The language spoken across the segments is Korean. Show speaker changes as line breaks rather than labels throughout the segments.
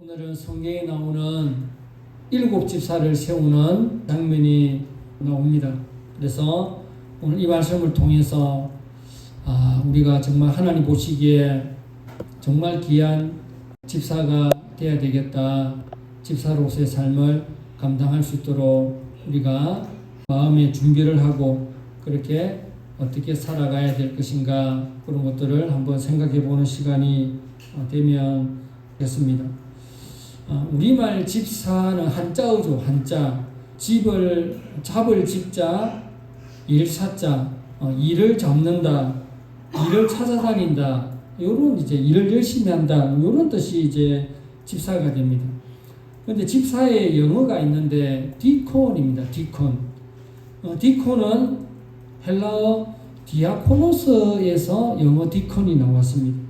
오늘은 성경에 나오는 7 집사를 세우는 장면이 나옵니다. 그래서 오늘 이 말씀을 통해서 우리가 정말 하나님 보시기에 정말 귀한 집사가 되어야 되겠다. 집사로서의 삶을 감당할 수 있도록 우리가 마음의 준비를 하고 그렇게 어떻게 살아가야 될 것인가, 그런 것들을 한번 생각해 보는 시간이 되면 됐습니다. 우리말 집사는 한자어죠. 한자. 집을 잡을 집자, 일사자, 일을 잡는다, 일을 찾아다닌다, 요런 이제 일을 열심히 한다, 요런 뜻이 이제 집사가 됩니다. 근데 집사의 영어가 있는데 디콘입니다. 디콘. 디콘은 헬라어 디아코노스에서 영어 디콘이 나왔습니다.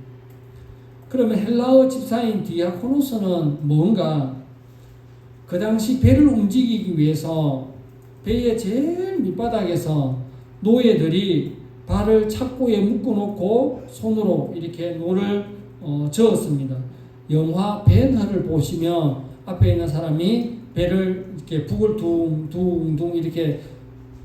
그러면 헬라어 집사인 디아코노스는 뭔가, 그 당시 배를 움직이기 위해서 배의 제일 밑바닥에서 노예들이 발을 착고에 묶어놓고 손으로 이렇게 노를 저었습니다. 영화 벤허를 보시면 앞에 있는 사람이 배를 이렇게 북을 둥둥 이렇게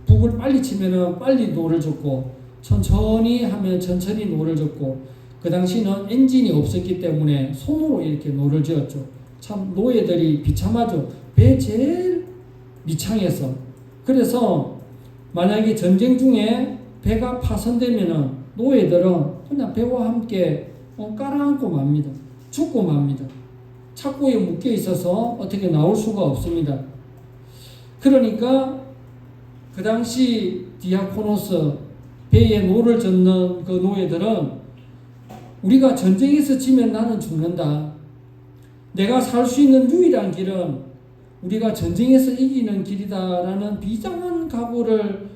북을 빨리 치면은 빨리 노를 젓고, 천천히 하면 천천히 노를 젓고, 그 당시는 엔진이 없었기 때문에 손으로 이렇게 노를 저었죠. 참 노예들이 비참하죠. 배 제일 밑창에서. 그래서 만약에 전쟁 중에 배가 파손되면은 노예들은 그냥 배와 함께 깔아앉고 맙니다. 죽고 맙니다. 착고에 묶여 있어서 어떻게 나올 수가 없습니다. 그러니까 그 당시 디아코노스, 배에 노를 젓는 그 노예들은 우리가 전쟁에서 지면 나는 죽는다. 내가 살 수 있는 유일한 길은 우리가 전쟁에서 이기는 길이다라는 비장한 각오를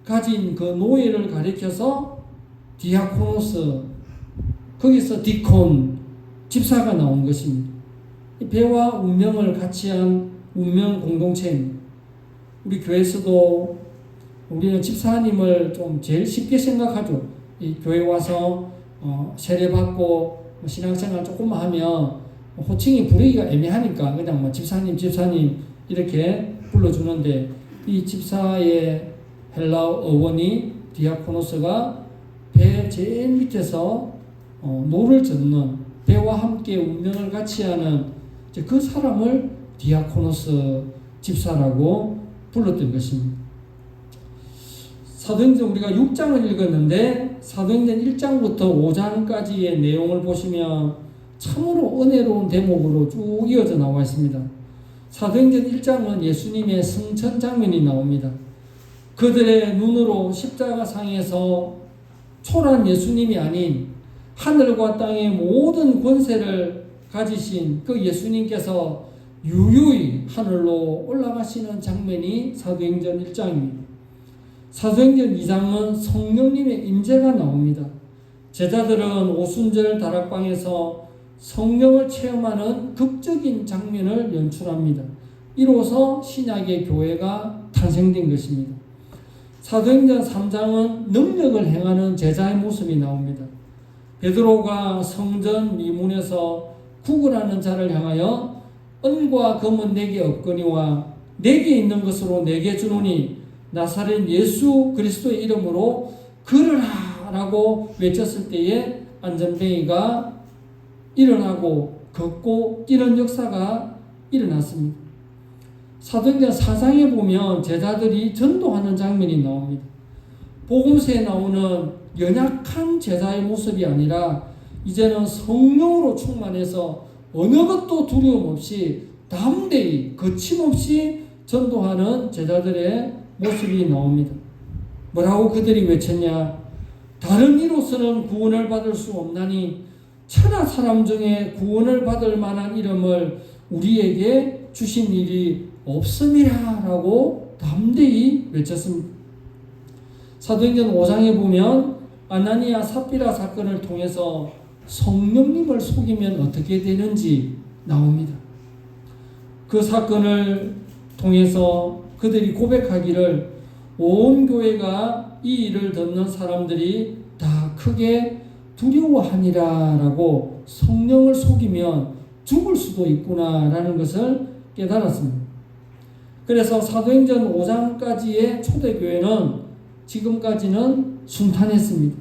가진 그 노예를 가리켜서 디아코노스, 거기서 디콘, 집사가 나온 것입니다. 배와 운명을 같이 한 운명 공동체입니다. 우리 교회에서도 우리는 집사님을 좀 제일 쉽게 생각하죠. 이 교회 와서 세례받고 신앙생활 조금만 하면 호칭이 부르기가 애매하니까 그냥 집사님 이렇게 불러주는데, 이 집사의 헬라어 어원이 디아코노스가 배 제일 밑에서 노를 젓는, 배와 함께 운명을 같이 하는 그 사람을 디아코노스 집사라고 불렀던 것입니다. 사도행전 우리가 6장을 읽었는데 사도행전 1장부터 5장까지의 내용을 보시면 참으로 은혜로운 대목으로 쭉 이어져 나와 있습니다. 사도행전 1장은 예수님의 승천 장면이 나옵니다. 그들의 눈으로 십자가상에서 초라한 예수님이 아닌 하늘과 땅의 모든 권세를 가지신 그 예수님께서 유유히 하늘로 올라가시는 장면이 사도행전 1장입니다. 사도행전 2장은 성령님의 임재가 나옵니다. 제자들은 오순절 다락방에서 성령을 체험하는 극적인 장면을 연출합니다. 이로써 신약의 교회가 탄생된 것입니다. 사도행전 3장은 능력을 행하는 제자의 모습이 나옵니다. 베드로가 성전 미문에서 구걸하는 자를 향하여 은과 금은 내게 없거니와 내게 있는 것으로 내게 주노니 나사렛 예수 그리스도의 이름으로 걸으라 라고 외쳤을 때에 안전뱅이가 일어나고 걷고 뛰는 역사가 일어났습니다. 사도행전 4장에 보면 제자들이 전도하는 장면이 나옵니다. 복음서에 나오는 연약한 제자의 모습이 아니라 이제는 성령으로 충만해서 어느 것도 두려움 없이 담대히 거침없이 전도하는 제자들의 모습이 나옵니다. 뭐라고 그들이 외쳤냐? 다른 이로서는 구원을 받을 수 없나니 천하 사람 중에 구원을 받을 만한 이름을 우리에게 주신 일이 없음이라 라고 담대히 외쳤습니다. 사도행전 5장에 보면 아나니아 삽비라 사건을 통해서 성령님을 속이면 어떻게 되는지 나옵니다. 그 사건을 통해서 그들이 고백하기를 온 교회가 이 일을 듣는 사람들이 다 크게 두려워하니라 라고, 성령을 속이면 죽을 수도 있구나라는 것을 깨달았습니다. 그래서 사도행전 5장까지의 초대교회는 지금까지는 순탄했습니다.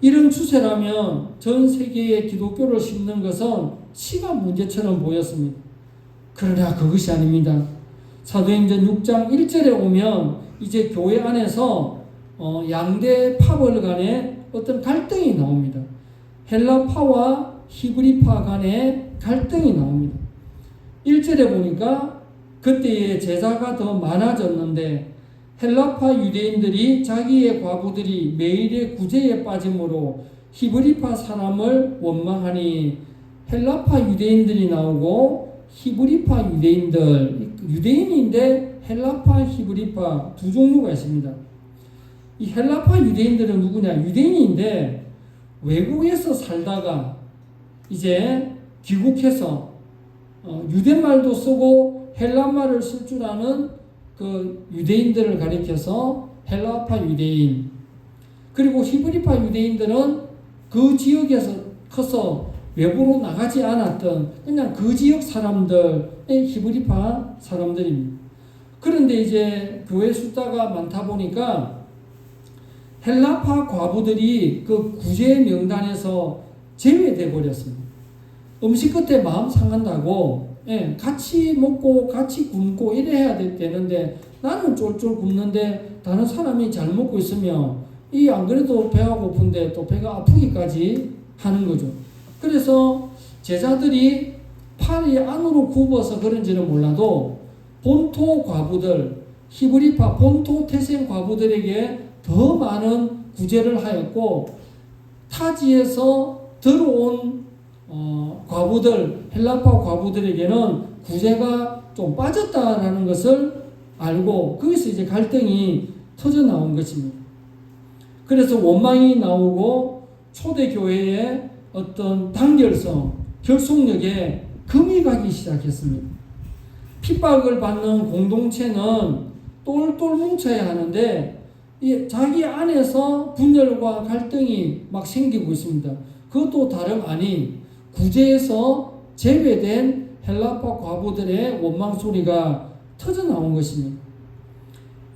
이런 추세라면 전 세계에 기독교를 심는 것은 시간 문제처럼 보였습니다. 그러나 그것이 아닙니다. 사도행전 6장 1절에 오면 이제 교회 안에서 양대 파벌 간에 어떤 갈등이 나옵니다. 헬라파와 히브리파 간에 갈등이 나옵니다. 1절에 보니까 그때의 제자가 더 많아졌는데 헬라파 유대인들이 자기의 과부들이 매일의 구제에 빠짐으로 히브리파 사람을 원망하니 헬라파 유대인들이 나오고 히브리파 유대인인데 헬라파 히브리파 두 종류가 있습니다. 이 헬라파 유대인들은 누구냐? 유대인인데 외국에서 살다가 이제 귀국해서 유대말도 쓰고 헬라말을 쓸 줄 아는 그 유대인들을 가리켜서 헬라파 유대인, 그리고 히브리파 유대인들은 그 지역에서 커서 외부로 나가지 않았던 그냥 그 지역 사람들의 히브리파 사람들입니다. 그런데 이제 교회 숫자가 많다 보니까 헬라파 과부들이 그 구제 명단에서 제외돼 버렸습니다. 음식 끝에 마음 상한다고 같이 먹고 같이 굶고 이래야 되는데 나는 쫄쫄 굶는데 다른 사람이 잘 먹고 있으면 이 안 그래도 배가 고픈데 또 배가 아프기까지 하는 거죠. 그래서 제자들이 팔이 안으로 굽어서 그런지는 몰라도 본토 과부들, 히브리파 본토 태생 과부들에게 더 많은 구제를 하였고 타지에서 들어온 과부들, 헬라파 과부들에게는 구제가 좀 빠졌다라는 것을 알고 거기서 이제 갈등이 터져 나온 것입니다. 그래서 원망이 나오고 초대교회의 어떤 단결성, 결속력에 금이 가기 시작했습니다. 핍박을 받는 공동체는 똘똘 뭉쳐야 하는데 자기 안에서 분열과 갈등이 막 생기고 있습니다. 그것도 다름 아닌 구제에서 제외된 헬라파 과부들의 원망 소리가 터져 나온 것입니다.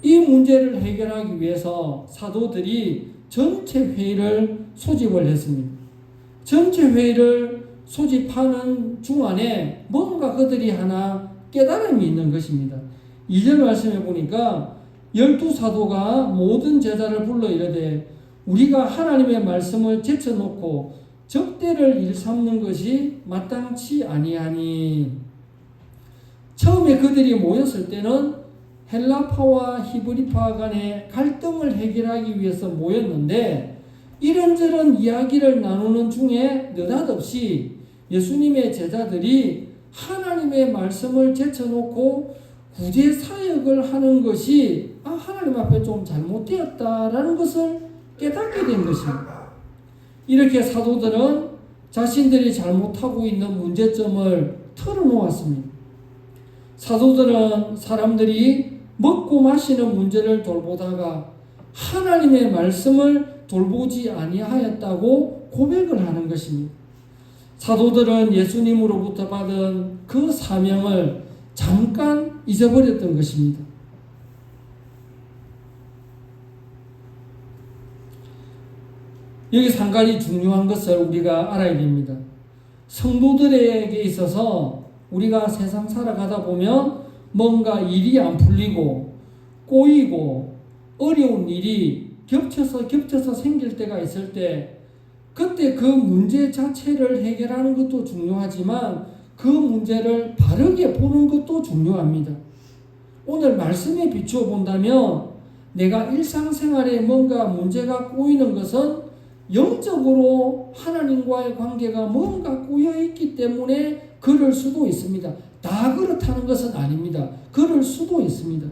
이 문제를 해결하기 위해서 사도들이 전체 회의를 소집을 했습니다. 전체 회의를 소집하는 중안에 뭔가 그들이 하나 깨달음이 있는 것입니다. 2절 말씀해 보니까 12사도가 모든 제자를 불러 이르되 우리가 하나님의 말씀을 제쳐놓고 적대를 일삼는 것이 마땅치 아니하니. 처음에 그들이 모였을 때는 헬라파와 히브리파 간의 갈등을 해결하기 위해서 모였는데 이런저런 이야기를 나누는 중에 느닷없이 예수님의 제자들이 하나님의 말씀을 제쳐놓고 구제 사역을 하는 것이 하나님 앞에 좀 잘못되었다라는 것을 깨닫게 된 것입니다. 이렇게 사도들은 자신들이 잘못하고 있는 문제점을 털어놓았습니다. 사도들은 사람들이 먹고 마시는 문제를 돌보다가 하나님의 말씀을 돌보지 아니하였다고 고백을 하는 것입니다. 사도들은 예수님으로부터 받은 그 사명을 잠깐 잊어버렸던 것입니다. 여기서 한 가지 중요한 것을 우리가 알아야 됩니다. 성도들에게 있어서 우리가 세상 살아가다 보면 뭔가 일이 안 풀리고 꼬이고 어려운 일이 겹쳐서 생길 때가 있을 때 그때 그 문제 자체를 해결하는 것도 중요하지만 그 문제를 바르게 보는 것도 중요합니다. 오늘 말씀에 비추어 본다면 내가 일상생활에 뭔가 문제가 꼬이는 것은 영적으로 하나님과의 관계가 뭔가 꼬여있기 때문에 그럴 수도 있습니다. 다 그렇다는 것은 아닙니다. 그럴 수도 있습니다.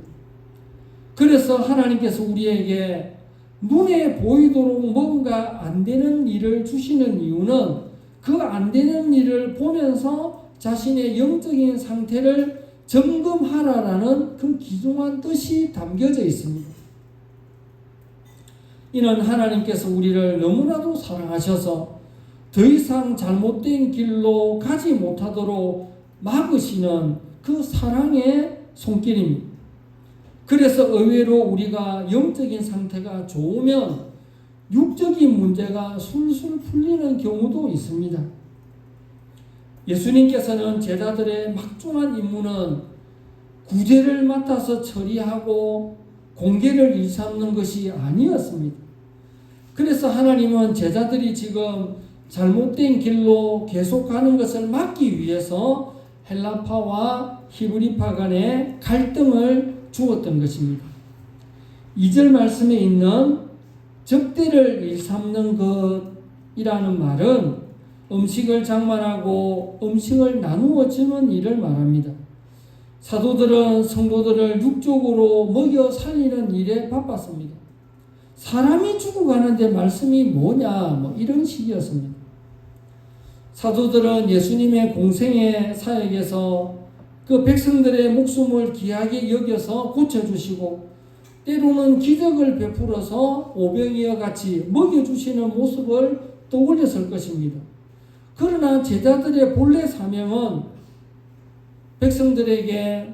그래서 하나님께서 우리에게 눈에 보이도록 뭔가 안 되는 일을 주시는 이유는 그 안 되는 일을 보면서 자신의 영적인 상태를 점검하라라는 그 귀중한 뜻이 담겨져 있습니다. 이는 하나님께서 우리를 너무나도 사랑하셔서 더 이상 잘못된 길로 가지 못하도록 막으시는 그 사랑의 손길입니다. 그래서 의외로 우리가 영적인 상태가 좋으면 육적인 문제가 술술 풀리는 경우도 있습니다. 예수님께서는 제자들의 막중한 임무는 구제를 맡아서 처리하고 공개를 일삼는 것이 아니었습니다. 그래서 하나님은 제자들이 지금 잘못된 길로 계속 가는 것을 막기 위해서 헬라파와 히브리파 간의 갈등을 주었던 것입니다. 2절 말씀에 있는 적대를 일삼는 것이라는 말은 음식을 장만하고 음식을 나누어 주는 일을 말합니다. 사도들은 성도들을 육적으로 먹여 살리는 일에 바빴습니다. 사람이 죽어가는데 말씀이 뭐냐, 이런 식이었습니다. 사도들은 예수님의 공생의 사역에서 그 백성들의 목숨을 귀하게 여겨서 고쳐주시고 때로는 기적을 베풀어서 오병이와 같이 먹여주시는 모습을 떠올렸을 것입니다. 그러나 제자들의 본래 사명은 백성들에게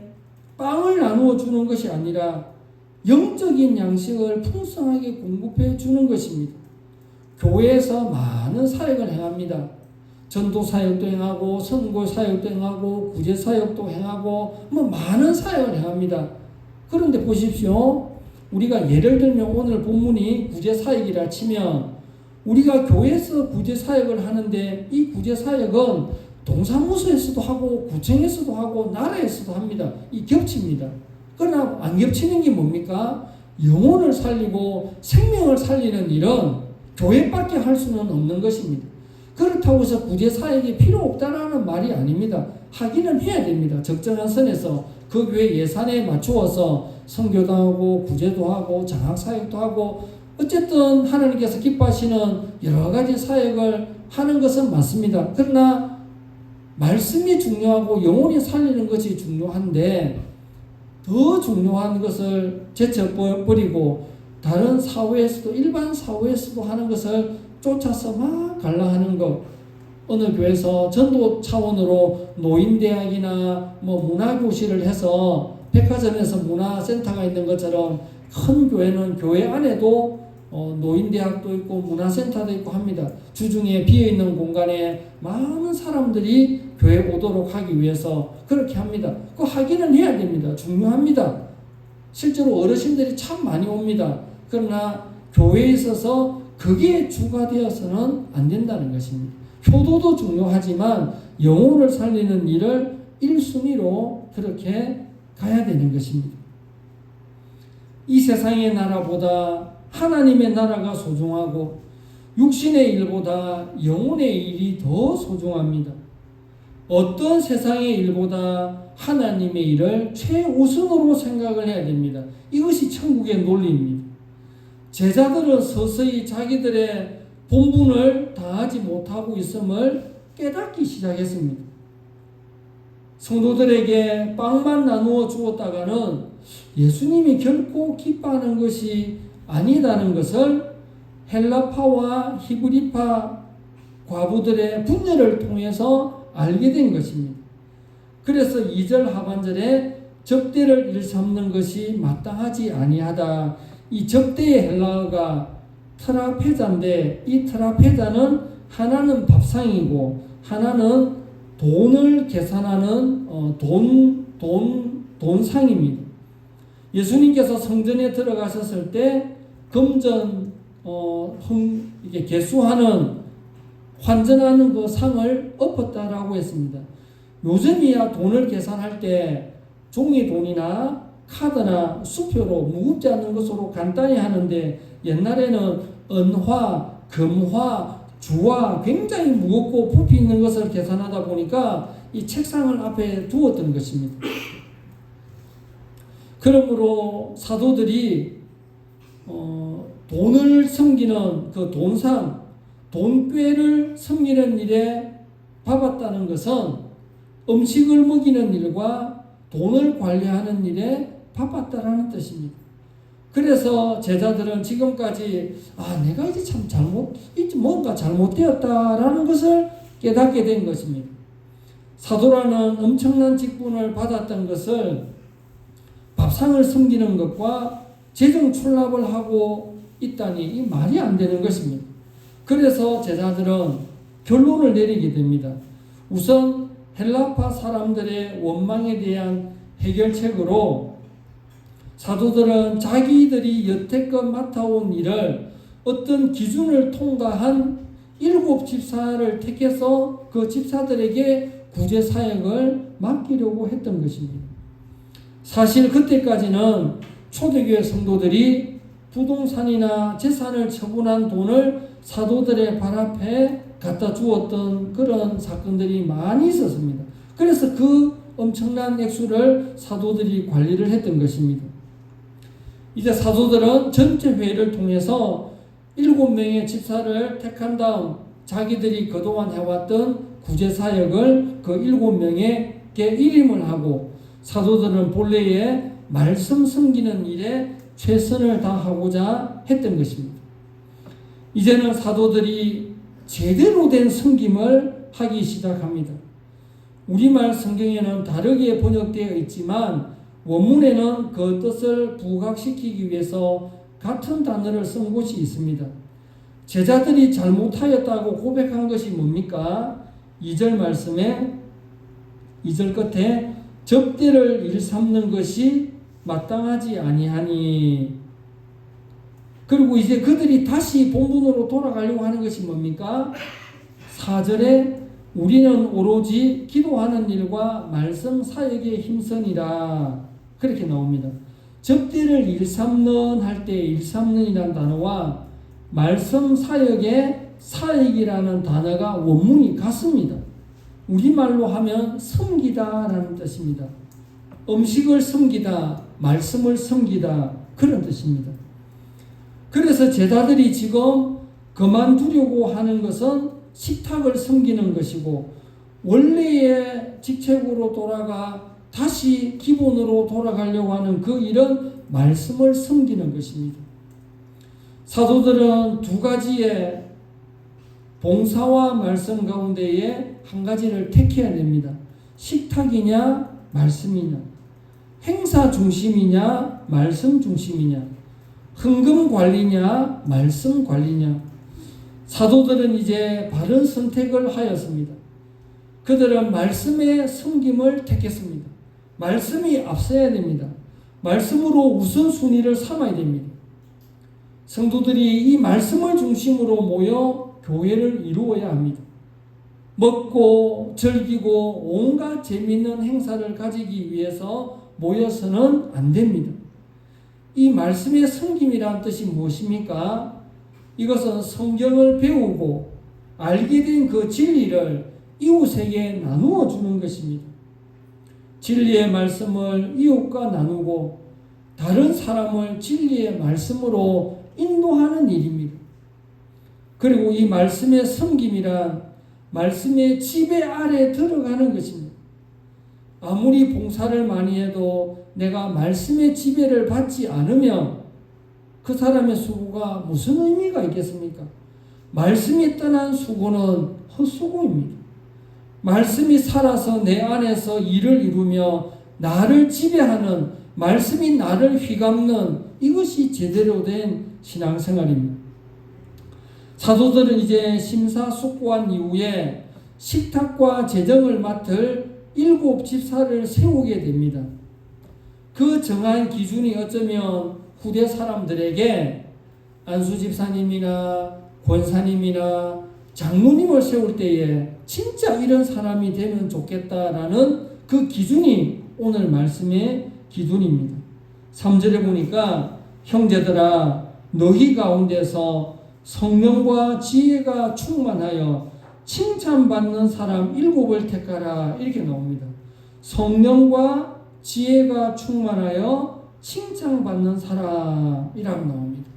빵을 나누어 주는 것이 아니라 영적인 양식을 풍성하게 공급해 주는 것입니다. 교회에서 많은 사역을 행합니다. 전도 사역도 행하고 선고 사역도 행하고 구제 사역도 행하고 많은 사역을 행합니다. 그런데 보십시오. 우리가 예를 들면 오늘 본문이 구제 사역이라 치면 우리가 교회에서 구제 사역을 하는데 이 구제 사역은 동사무소에서도 하고 구청에서도 하고 나라에서도 합니다. 이 겹칩니다. 그러나 안 겹치는 게 뭡니까? 영혼을 살리고 생명을 살리는 일은 교회밖에 할 수는 없는 것입니다. 그렇다고 해서 구제 사역이 필요 없다라는 말이 아닙니다. 하기는 해야 됩니다. 적정한 선에서 그 교회 예산에 맞추어서 선교도 하고 구제도 하고 장학 사역도 하고 어쨌든 하나님께서 기뻐하시는 여러 가지 사역을 하는 것은 맞습니다. 그러나 말씀이 중요하고 영혼이 살리는 것이 중요한데 더 중요한 것을 제쳐버리고 다른 사회에서도 일반 사회에서도 하는 것을 쫓아서 막 갈라하는 것. 어느 교회에서 전도 차원으로 노인대학이나 문화교실을 해서 백화점에서 문화센터가 있는 것처럼 큰 교회는 교회 안에도 노인대학도 있고 문화센터도 있고 합니다. 주중에 비어있는 공간에 많은 사람들이 교회에 오도록 하기 위해서 그렇게 합니다. 그거 하기는 해야 됩니다. 중요합니다. 실제로 어르신들이 참 많이 옵니다. 그러나 교회에 있어서 그게 주가 되어서는 안 된다는 것입니다. 효도도 중요하지만 영혼을 살리는 일을 1순위로 그렇게 가야 되는 것입니다. 이 세상의 나라보다 하나님의 나라가 소중하고 육신의 일보다 영혼의 일이 더 소중합니다. 어떤 세상의 일보다 하나님의 일을 최우선으로 생각을 해야 됩니다. 이것이 천국의 논리입니다. 제자들은 서서히 자기들의 본분을 다하지 못하고 있음을 깨닫기 시작했습니다. 성도들에게 빵만 나누어 주었다가는 예수님이 결코 기뻐하는 것이 아니다는 것을 헬라파와 히브리파 과부들의 분열을 통해서 알게 된 것입니다. 그래서 2절 하반절에 적대를 일삼는 것이 마땅하지 아니하다. 이 적대의 헬라어가 트라페자인데 이 트라페자는 하나는 밥상이고 하나는 돈을 계산하는 돈상입니다. 예수님께서 성전에 들어가셨을 때 금전 이게 개수하는 환전하는 그 상을 엎었다라고 했습니다. 요즘이야 돈을 계산할 때 종이 돈이나 카드나 수표로 무겁지 않은 것으로 간단히 하는데 옛날에는 은화, 금화, 주화 굉장히 무겁고 부피 있는 것을 계산하다 보니까 이 책상을 앞에 두었던 것입니다. 그러므로 사도들이 돈을 섬기는 그 돈상, 돈꾀를 섬기는 일에 바빴다는 것은 음식을 먹이는 일과 돈을 관리하는 일에 바빴다라는 뜻입니다. 그래서 제자들은 지금까지 내가 이제 참 뭔가 잘못되었다라는 것을 깨닫게 된 것입니다. 사도라는 엄청난 직분을 받았던 것을 밥상을 섬기는 것과 재정 출납을 하고 있다니 이 말이 안 되는 것입니다. 그래서 제자들은 결론을 내리게 됩니다. 우선 헬라파 사람들의 원망에 대한 해결책으로 사도들은 자기들이 여태껏 맡아온 일을 어떤 기준을 통과한 7 집사를 택해서 그 집사들에게 구제 사역을 맡기려고 했던 것입니다. 사실 그때까지는 초대교회 성도들이 부동산이나 재산을 처분한 돈을 사도들의 발 앞에 갖다 주었던 그런 사건들이 많이 있었습니다. 그래서 그 엄청난 액수를 사도들이 관리를 했던 것입니다. 이제 사도들은 전체 회의를 통해서 7명의 집사를 택한 다음 자기들이 그동안 해왔던 구제사역을 그 7명에게 일임을 하고 사도들은 본래의 말씀 섬기는 일에 최선을 다하고자 했던 것입니다. 이제는 사도들이 제대로 된 섬김을 하기 시작합니다. 우리말 성경에는 다르게 번역되어 있지만 원문에는 그 뜻을 부각시키기 위해서 같은 단어를 쓴 곳이 있습니다. 제자들이 잘못하였다고 고백한 것이 뭡니까? 2절 말씀에 2절 끝에 접대를 일삼는 것이 마땅하지 아니하니. 그리고 이제 그들이 다시 본분으로 돌아가려고 하는 것이 뭡니까? 4절에 우리는 오로지 기도하는 일과 말씀 사역에 힘쓰니라. 그렇게 나옵니다. 접대를 일삼는 할 때 일삼는이라는 단어와 말씀 사역의 사역이라는 단어가 원문이 같습니다. 우리말로 하면 섬기다라는 뜻입니다. 음식을 섬기다, 말씀을 섬기다 그런 뜻입니다. 그래서 제자들이 지금 그만두려고 하는 것은 식탁을 섬기는 것이고 원래의 직책으로 돌아가 다시 기본으로 돌아가려고 하는 그 일은 말씀을 섬기는 것입니다. 사도들은 두 가지의 봉사와 말씀 가운데에 한 가지를 택해야 됩니다. 식탁이냐 말씀이냐, 행사 중심이냐 말씀 중심이냐, 헌금 관리냐 말씀 관리냐. 사도들은 이제 바른 선택을 하였습니다. 그들은 말씀의 섬김을 택했습니다. 말씀이 앞서야 됩니다. 말씀으로 우선순위를 삼아야 됩니다. 성도들이 이 말씀을 중심으로 모여 교회를 이루어야 합니다. 먹고 즐기고 온갖 재미있는 행사를 가지기 위해서 모여서는 안 됩니다. 이 말씀의 섬김이란 뜻이 무엇입니까? 이것은 성경을 배우고 알게 된 그 진리를 이웃에게 나누어 주는 것입니다. 진리의 말씀을 이웃과 나누고 다른 사람을 진리의 말씀으로 인도하는 일입니다. 그리고 이 말씀의 섬김이란 말씀의 지배 아래 들어가는 것입니다. 아무리 봉사를 많이 해도 내가 말씀의 지배를 받지 않으면 그 사람의 수고가 무슨 의미가 있겠습니까? 말씀이 떠난 수고는 헛수고입니다. 말씀이 살아서 내 안에서 일을 이루며 나를 지배하는, 말씀이 나를 휘감는 이것이 제대로 된 신앙생활입니다. 사도들은 이제 심사숙고한 이후에 식탁과 재정을 맡을 7 집사를 세우게 됩니다. 그 정한 기준이 어쩌면 후대 사람들에게 안수 집사님이나 권사님이나 장로님을 세울 때에 진짜 이런 사람이 되면 좋겠다라는 그 기준이 오늘 말씀의 기준입니다. 3절에 보니까 형제들아 너희 가운데서 성령과 지혜가 충만하여 칭찬받는 사람 7을 택하라 이렇게 나옵니다. 성령과 지혜가 충만하여 칭찬받는 사람이라고 나옵니다.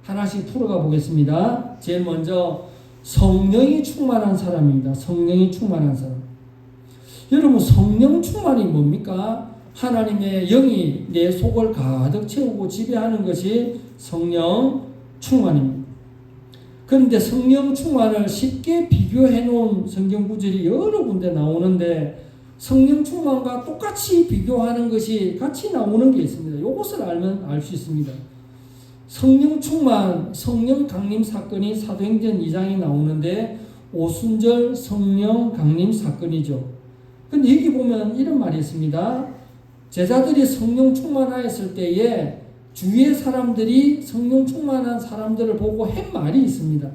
하나씩 풀어가 보겠습니다. 제일 먼저 성령이 충만한 사람입니다. 성령이 충만한 사람. 여러분 성령 충만이 뭡니까? 하나님의 영이 내 속을 가득 채우고 지배하는 것이 성령 충만입니다. 그런데 성령 충만을 쉽게 비교해 놓은 성경 구절이 여러 군데 나오는데 성령 충만과 똑같이 비교하는 것이 같이 나오는 게 있습니다. 이것을 알면 알 수 있습니다. 성령 충만, 성령 강림 사건이 사도행전 2장에 나오는데 오순절 성령 강림 사건이죠. 근데 여기 보면 이런 말이 있습니다. 제자들이 성령 충만하였을 때에 주위의 사람들이 성령 충만한 사람들을 보고 한 말이 있습니다.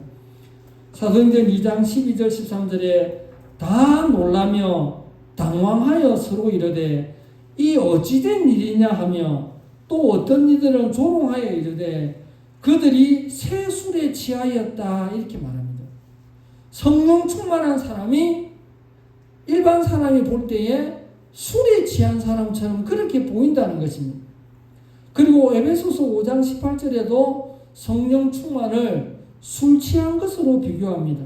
사도행전 2장 12절 13절에 다 놀라며 당황하여 서로 이르되 이 어찌된 일이냐 하며 또 어떤 이들은 조롱하여 이르되 그들이 새 술에 취하였다 이렇게 말합니다. 성령 충만한 사람이 일반 사람이 볼 때에 술에 취한 사람처럼 그렇게 보인다는 것입니다. 그리고 에베소서 5장 18절에도 성령 충만을 술 취한 것으로 비교합니다.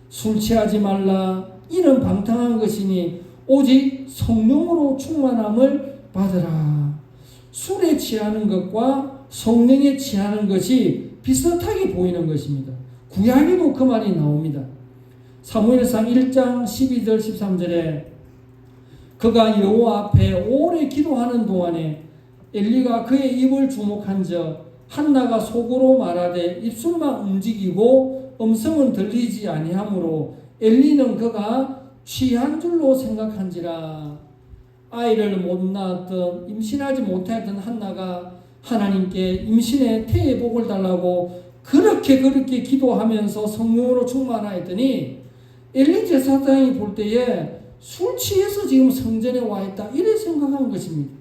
술 취하지 말라 이는 방탕한 것이니 오직 성령으로 충만함을 받으라. 술에 취하는 것과 성령에 취하는 것이 비슷하게 보이는 것입니다. 구약에도 그 말이 나옵니다. 사무엘상 1장 12절 13절에 그가 여호와 앞에 오래 기도하는 동안에 엘리가 그의 입을 주목한즉 한나가 속으로 말하되 입술만 움직이고 음성은 들리지 아니하므로 엘리는 그가 취한 줄로 생각한지라. 아이를 못 낳았던 임신하지 못하였던 한나가 하나님께 임신의 태의 복을 달라고 그렇게 기도하면서 성령으로 충만하였더니 엘리 제사장이 볼 때에 술 취해서 지금 성전에 와 있다 이래 생각한 것입니다.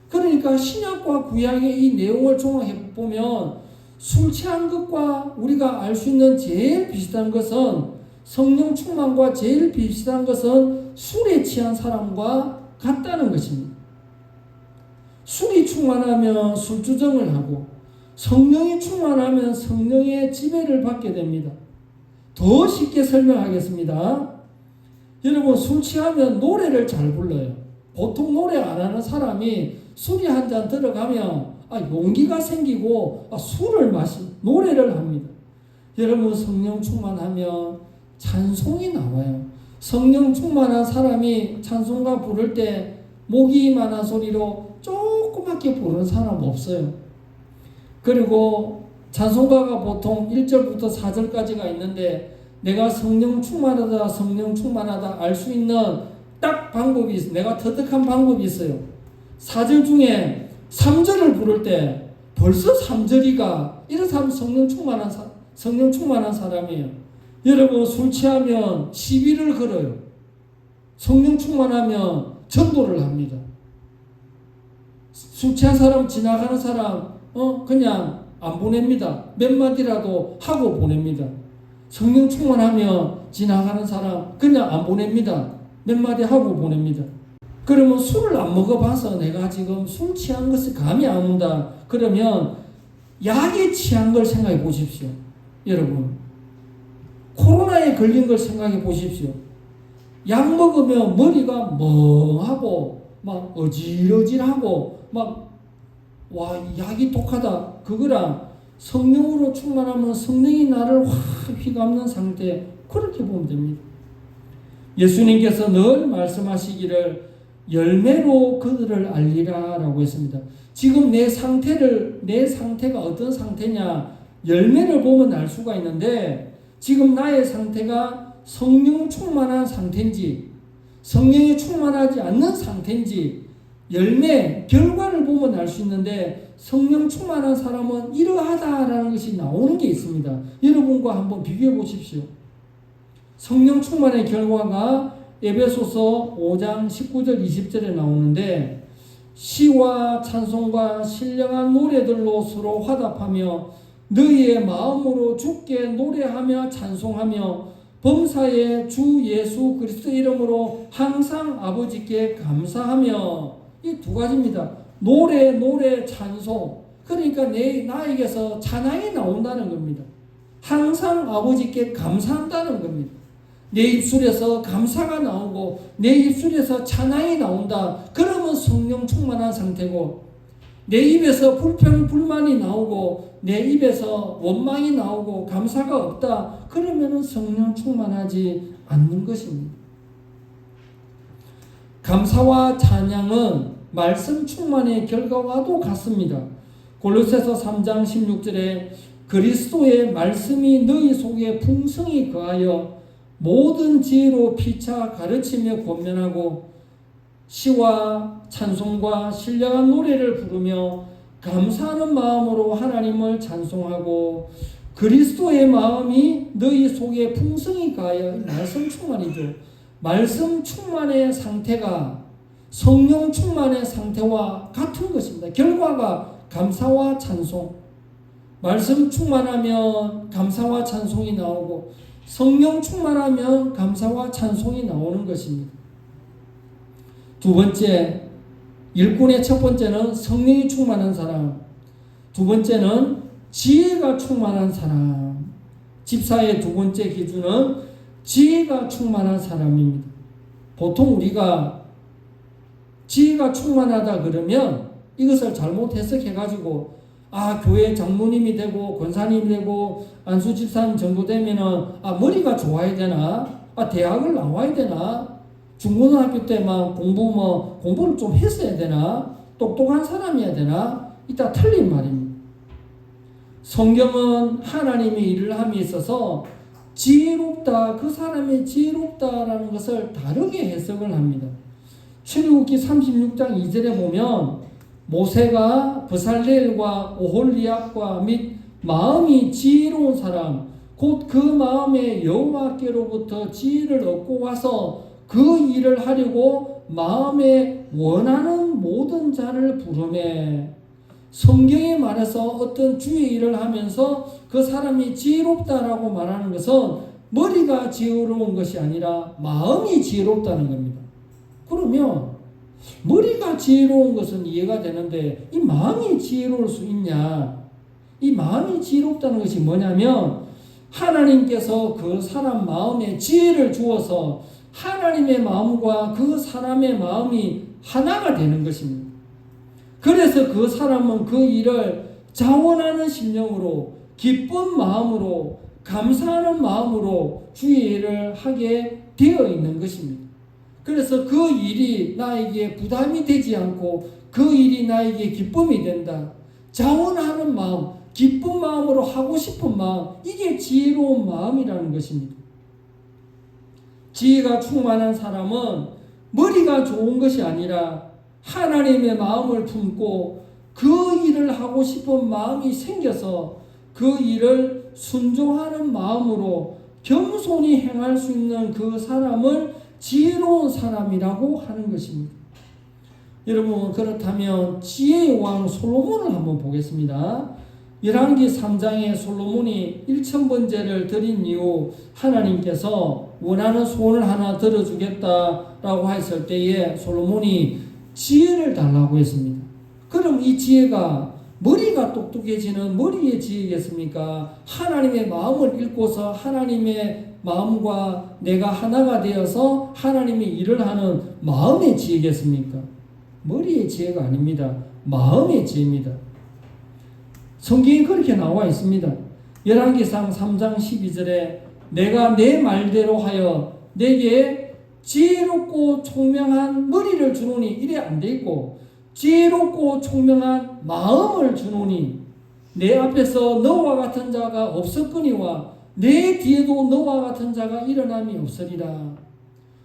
그러니까 신약과 구약의 이 내용을 종합해 보면 술 취한 것과 우리가 알 수 있는 제일 비슷한 것은 성령 충만과 제일 비슷한 것은 술에 취한 사람과 같다는 것입니다. 술이 충만하면 술주정을 하고 성령이 충만하면 성령의 지배를 받게 됩니다. 더 쉽게 설명하겠습니다. 여러분 술 취하면 노래를 잘 불러요. 보통 노래 안 하는 사람이 술이 한 잔 들어가면 용기가 생기고 술을 노래를 합니다. 여러분 성령 충만하면 찬송이 나와요. 성령 충만한 사람이 찬송가 부를 때 목이만한 소리로 조그맣게 부르는 사람 없어요. 그리고 찬송가가 보통 1절부터 4절까지가 있는데 내가 성령 충만하다 알 수 있는 딱 방법이 있어요. 내가 터득한 방법이 있어요. 4절 중에 3절을 부를 때 벌써 3절이가 이런 사람 성령 충만한 사람이에요. 여러분 술 취하면 시비를 걸어요. 성령 충만하면 전도를 합니다. 술 취한 사람 지나가는 사람 그냥 안 보냅니다. 몇 마디라도 하고 보냅니다. 성령 충만하면 지나가는 사람 그냥 안 보냅니다. 몇 마디 하고 보냅니다. 그러면 술을 안 먹어봐서 내가 지금 술 취한 것을 감이 안 온다. 그러면 약에 취한 걸 생각해 보십시오. 여러분 코로나에 걸린 걸 생각해 보십시오. 약 먹으면 머리가 멍하고 막 어질어질하고 약이 독하다. 그거랑 성령으로 충만하면 성령이 나를 확 휘감는 상태 그렇게 보면 됩니다. 예수님께서 늘 말씀하시기를 열매로 그들을 알리라 라고 했습니다. 지금 내 상태가 어떤 상태냐 열매를 보면 알 수가 있는데 지금 나의 상태가 성령 충만한 상태인지 성령이 충만하지 않는 상태인지 열매, 결과를 보면 알 수 있는데 성령 충만한 사람은 이러하다라는 것이 나오는 게 있습니다. 여러분과 한번 비교해 보십시오. 성령 충만의 결과가 에베소서 5장 19절 20절에 나오는데 시와 찬송과 신령한 노래들로 서로 화답하며 너희의 마음으로 주께 노래하며 찬송하며 범사의 주 예수 그리스도 이름으로 항상 아버지께 감사하며 이 두 가지입니다. 노래, 찬송. 그러니까 나에게서 찬양이 나온다는 겁니다. 항상 아버지께 감사한다는 겁니다. 내 입술에서 감사가 나오고 내 입술에서 찬양이 나온다. 그러면 성령 충만한 상태고, 내 입에서 불평 불만이 나오고 내 입에서 원망이 나오고 감사가 없다. 그러면 성령 충만하지 않는 것입니다. 감사와 찬양은 말씀 충만의 결과와도 같습니다. 골로새서 3장 16절에 그리스도의 말씀이 너희 속에 풍성히 거하여 모든 지혜로 피차 가르치며 권면하고 시와 찬송과 신령한 노래를 부르며 감사하는 마음으로 하나님을 찬송하고, 그리스도의 마음이 너희 속에 풍성히 가하여, 말씀 충만이죠. 말씀 충만의 상태가 성령 충만의 상태와 같은 것입니다. 결과가 감사와 찬송. 말씀 충만하면 감사와 찬송이 나오고, 성령 충만하면 감사와 찬송이 나오는 것입니다. 두 번째, 일꾼의 첫 번째는 성령이 충만한 사람, 두 번째는 지혜가 충만한 사람. 집사의 두 번째 기준은 지혜가 충만한 사람입니다. 보통 우리가 지혜가 충만하다 그러면 이것을 잘못 해석해가지고, 교회 장로님이 되고 권사님이 되고 안수 집사님 정도 되면은 머리가 좋아야 되나? 대학을 나와야 되나? 중고등학교 때만 공부를 좀 했어야 되나? 똑똑한 사람이어야 되나? 이따 틀린 말입니다. 성경은 하나님의 일을 함에 있어서 지혜롭다, 그 사람의 지혜롭다라는 것을 다르게 해석을 합니다. 출애굽기 36장 2절에 보면 모세가 브살렐과 오홀리압과 및 마음이 지혜로운 사람, 곧 그 마음에 여호와께로부터 지혜를 얻고 와서 그 일을 하려고 마음에 원하는 모든 자를 부르매, 성경에 말해서 어떤 주의 일을 하면서 그 사람이 지혜롭다라고 말하는 것은 머리가 지혜로운 것이 아니라 마음이 지혜롭다는 겁니다. 그러면 머리가 지혜로운 것은 이해가 되는데 이 마음이 지혜로울 수 있냐? 이 마음이 지혜롭다는 것이 뭐냐면 하나님께서 그 사람 마음에 지혜를 주어서 하나님의 마음과 그 사람의 마음이 하나가 되는 것입니다. 그래서 그 사람은 그 일을 자원하는 심령으로, 기쁜 마음으로, 감사하는 마음으로 주의 일을 하게 되어 있는 것입니다. 그래서 그 일이 나에게 부담이 되지 않고 그 일이 나에게 기쁨이 된다. 자원하는 마음, 기쁜 마음으로 하고 싶은 마음, 이게 지혜로운 마음이라는 것입니다. 지혜가 충만한 사람은 머리가 좋은 것이 아니라 하나님의 마음을 품고 그 일을 하고 싶은 마음이 생겨서 그 일을 순종하는 마음으로 겸손히 행할 수 있는 그 사람을 지혜로운 사람이라고 하는 것입니다. 여러분, 그렇다면 지혜의 왕 솔로몬을 한번 보겠습니다. 열왕기 3장에 솔로몬이 1000번제를 드린 이후 하나님께서 원하는 소원을 하나 들어주겠다라고 했을 때에 솔로몬이 지혜를 달라고 했습니다. 그럼 이 지혜가 머리가 똑똑해지는 머리의 지혜겠습니까? 하나님의 마음을 읽고서 하나님의 마음과 내가 하나가 되어서 하나님의 일을 하는 마음의 지혜겠습니까? 머리의 지혜가 아닙니다. 마음의 지혜입니다. 성경에 그렇게 나와 있습니다. 열왕기상 3장 12절에 내가 내 말대로 하여 내게 지혜롭고 총명한 머리를 주노니, 이래 안 돼 있고 지혜롭고 총명한 마음을 주노니 내 앞에서 너와 같은 자가 없었거니와 내 뒤에도 너와 같은 자가 일어남이 없으리라.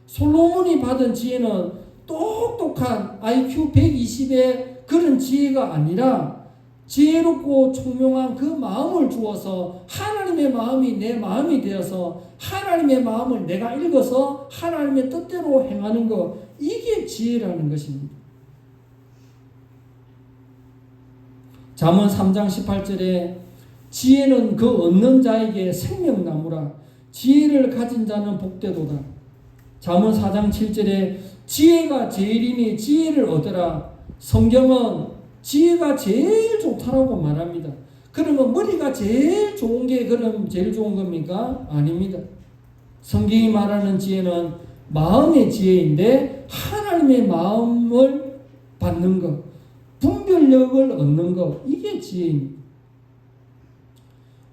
솔로몬이 받은 지혜는 똑똑한 IQ 120의 그런 지혜가 아니라 지혜롭고 총명한 그 마음을 주어서 하나님의 마음이 내 마음이 되어서 하나님의 마음을 내가 읽어서 하나님의 뜻대로 행하는 것, 이게 지혜라는 것입니다. 잠언 3장 18절에 지혜는 그 얻는 자에게 생명나무라. 지혜를 가진 자는 복되도다. 잠언 4장 7절에 지혜가 제일이니 지혜를 얻으라. 성경은 지혜가 제일 좋다라고 말합니다. 그러면 머리가 제일 좋은 게 그럼 제일 좋은 겁니까? 아닙니다. 성경이 말하는 지혜는 마음의 지혜인데 하나님의 마음을 받는 것, 분별력을 얻는 것, 이게 지혜입니다.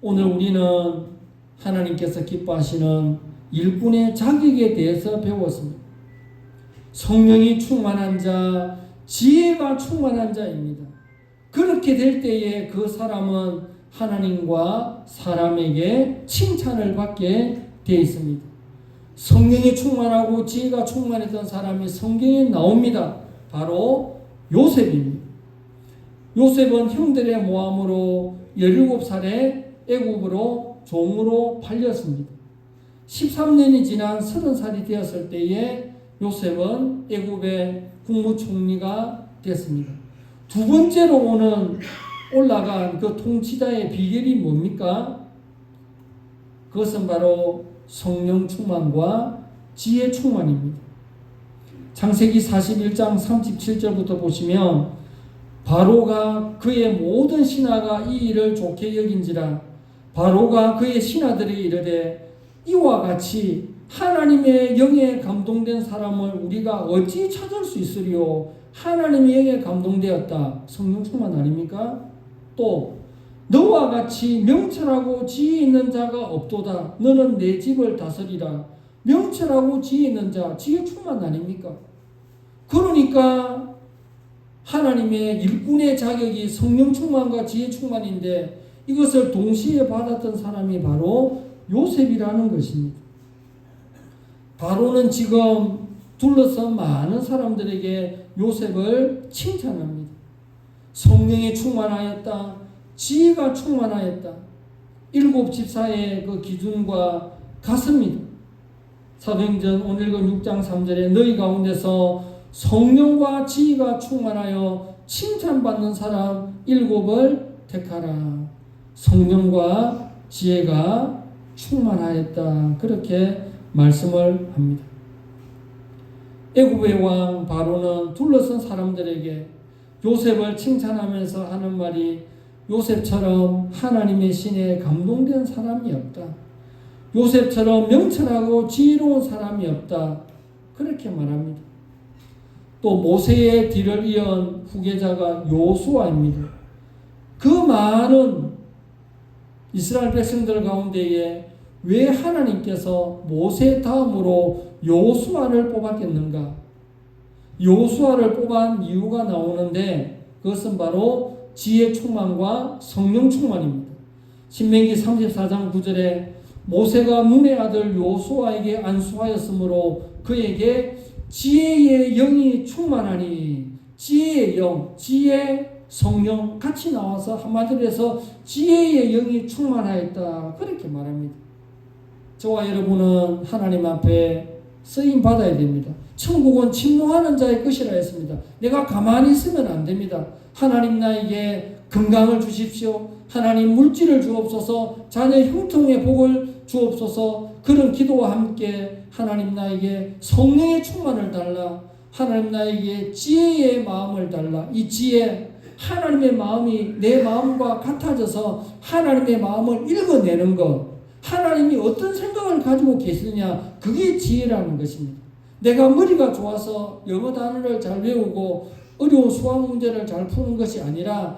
오늘 우리는 하나님께서 기뻐하시는 일꾼의 자격에 대해서 배웠습니다. 성령이 충만한 자, 지혜가 충만한 자입니다. 그렇게 될 때에 그 사람은 하나님과 사람에게 칭찬을 받게 되어 있습니다. 성령이 충만하고 지혜가 충만했던 사람이 성경에 나옵니다. 바로 요셉입니다. 요셉은 형들의 모함으로 17살에 애굽으로 종으로 팔렸습니다. 13년이 지난 30살이 되었을 때에 요셉은 애굽의 국무총리가 됐습니다. 두 번째로 올라간 그 통치자의 비결이 뭡니까? 그것은 바로 성령 충만과 지혜 충만입니다. 창세기 41장 37절부터 보시면 바로가 그의 모든 신하가 이 일을 좋게 여긴지라 바로가 그의 신하들이 이르되 이와 같이 하나님의 영에 감동된 사람을 우리가 어찌 찾을 수 있으리요? 하나님의 영에 감동되었다. 성령 충만 아닙니까? 또 너와 같이 명철하고 지혜 있는 자가 없도다. 너는 내 집을 다스리라. 명철하고 지혜 있는 자, 지혜 충만 아닙니까? 그러니까 하나님의 일꾼의 자격이 성령 충만과 지혜 충만인데 이것을 동시에 받았던 사람이 바로 요셉이라는 것입니다. 바로는 지금 둘러서 많은 사람들에게 요셉을 칭찬합니다. 성령이 충만하였다. 지혜가 충만하였다. 7 집사의 그 기준과 같습니다. 사도행전 오늘 그 6장 3절에 너희 가운데서 성령과 지혜가 충만하여 칭찬받는 사람 7을 택하라. 성령과 지혜가 충만하였다. 그렇게 말씀을 합니다. 애굽의 왕 바로는 둘러선 사람들에게 요셉을 칭찬하면서 하는 말이 요셉처럼 하나님의 신에 감동된 사람이 없다. 요셉처럼 명철하고 지혜로운 사람이 없다. 그렇게 말합니다. 또 모세의 뒤를 이은 후계자가 요수아입니다. 그 많은 이스라엘 백성들 가운데에 왜 하나님께서 모세 다음으로 요수아를 뽑았겠는가? 요수아를 뽑은 이유가 나오는데 그것은 바로 지혜 충만과 성령 충만입니다. 신명기 34장 9절에 모세가 눈의 아들 요수아에게 안수하였으므로 그에게 지혜의 영이 충만하니 지혜의 영, 지혜, 성령 같이 나와서 한마디로 해서 지혜의 영이 충만하였다. 그렇게 말합니다. 저와 여러분은 하나님 앞에 쓰임 받아야 됩니다. 천국은 침노하는 자의 것이라 했습니다. 내가 가만히 있으면 안 됩니다. 하나님 나에게 건강을 주십시오. 하나님 물질을 주옵소서. 자녀 형통의 복을 주옵소서. 그런 기도와 함께 하나님 나에게 성령의 충만을 달라. 하나님 나에게 지혜의 마음을 달라. 이 지혜, 하나님의 마음이 내 마음과 같아져서 하나님의 마음을 읽어내는 것, 하나님이 어떤 생각을 가지고 계시느냐, 그게 지혜라는 것입니다. 내가 머리가 좋아서 영어 단어를 잘 외우고 어려운 수학 문제를 잘 푸는 것이 아니라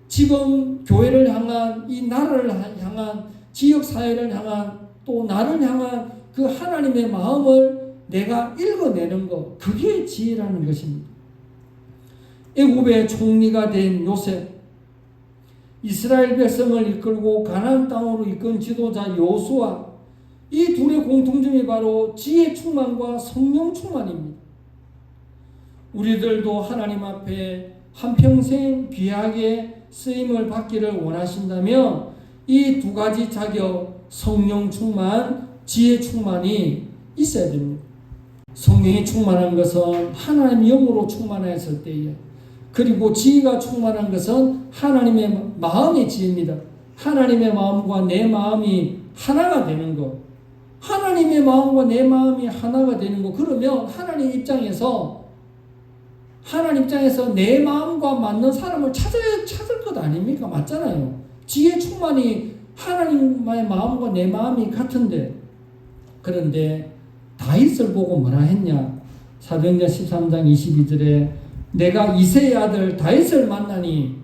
지금 교회를 향한, 이 나라를 향한, 지역사회를 향한, 또 나를 향한 그 하나님의 마음을 내가 읽어내는 것, 그게 지혜라는 것입니다. 애굽의 총리가 된 요셉, 이스라엘 백성을 이끌고 가나안 땅으로 이끈 지도자 요수아, 이 둘의 공통점이 바로 지혜 충만과 성령 충만입니다. 우리들도 하나님 앞에 한평생 귀하게 쓰임을 받기를 원하신다면 이 두 가지 자격, 성령 충만, 지혜 충만이 있어야 됩니다. 성령이 충만한 것은 하나님 영으로 충만했을 때에, 그리고 지혜가 충만한 것은 하나님의 마음의 지혜입니다. 하나님의 마음과 내 마음이 하나가 되는 것. 하나님의 마음과 내 마음이 하나가 되는 것. 그러면 하나님 입장에서 내 마음과 맞는 사람을 찾을 것 아닙니까? 맞잖아요. 지혜 충만이 하나님의 마음과 내 마음이 같은데 그런데 다윗을 보고 뭐라 했냐? 사도행전 13장 22절에 내가 이새의 아들 다윗을 만나니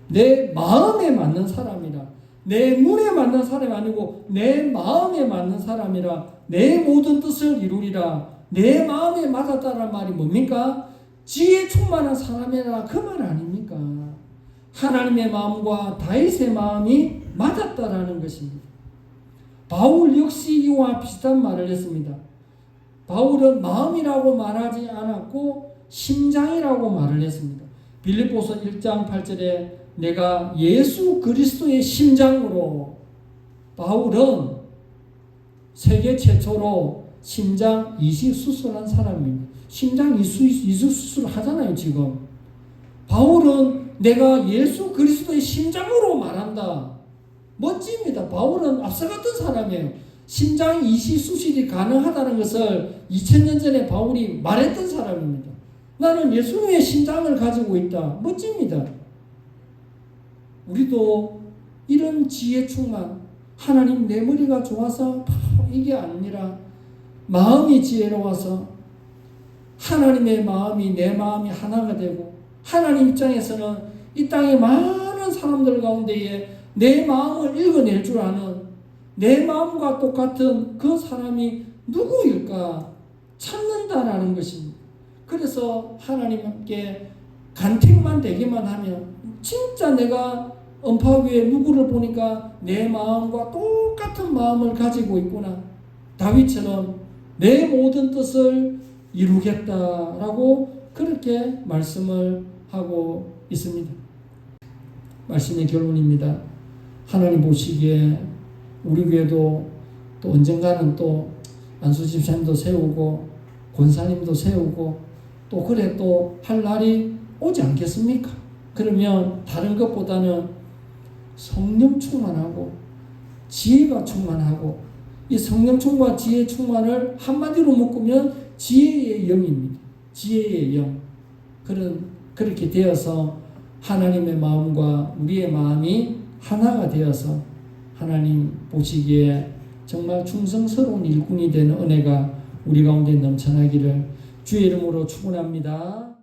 내 마음에 맞는 사람이라. 내 눈에 맞는 사람이 아니고 내 마음에 맞는 사람이라. 내 모든 뜻을 이루리라. 내 마음에 맞았다는 말이 뭡니까? 지혜 충만한 사람이라 그 말 아닙니까? 하나님의 마음과 다윗의 마음이 맞았다라는 것입니다. 바울 역시 이와 비슷한 말을 했습니다. 바울은 마음이라고 말하지 않았고 심장이라고 말을 했습니다. 빌립보서 1장 8절에 내가 예수 그리스도의 심장으로, 바울은 세계 최초로 심장 이식 수술한 사람입니다. 심장 이식 수술 하잖아요 지금. 바울은 내가 예수 그리스도의 심장으로 말한다. 멋집니다. 바울은 앞서갔던 사람이에요. 심장 이식 수술이 가능하다는 것을 2000년 전에 바울이 말했던 사람입니다. 나는 예수님의 심장을 가지고 있다. 멋집니다. 우리도 이런 지혜 충만, 하나님 내 머리가 좋아서 이게 아니라 마음이 지혜로워서 하나님의 마음이 내 마음이 하나가 되고, 하나님 입장에서는 이 땅의 많은 사람들 가운데에 내 마음을 읽어낼 줄 아는, 내 마음과 똑같은 그 사람이 누구일까 찾는다라는 것입니다. 그래서 하나님께 간택만 되기만 하면 진짜 내가 음파 위에 누구를 보니까 내 마음과 똑같은 마음을 가지고 있구나. 다윗처럼 내 모든 뜻을 이루겠다라고 그렇게 말씀을 하고 있습니다. 말씀의 결론입니다. 하나님 보시기에 우리 교회도 또 언젠가는 또 안수 집사님도 세우고 권사님도 세우고 또 그래 또 할 날이 오지 않겠습니까? 그러면 다른 것보다는 성령 충만하고 지혜가 충만하고, 이 성령 충만과 지혜 충만을 한마디로 묶으면 지혜의 영입니다. 지혜의 영. 그렇게 되어서 하나님의 마음과 우리의 마음이 하나가 되어서 하나님 보시기에 정말 충성스러운 일꾼이 되는 은혜가 우리 가운데 넘쳐나기를 주의 이름으로 축원합니다.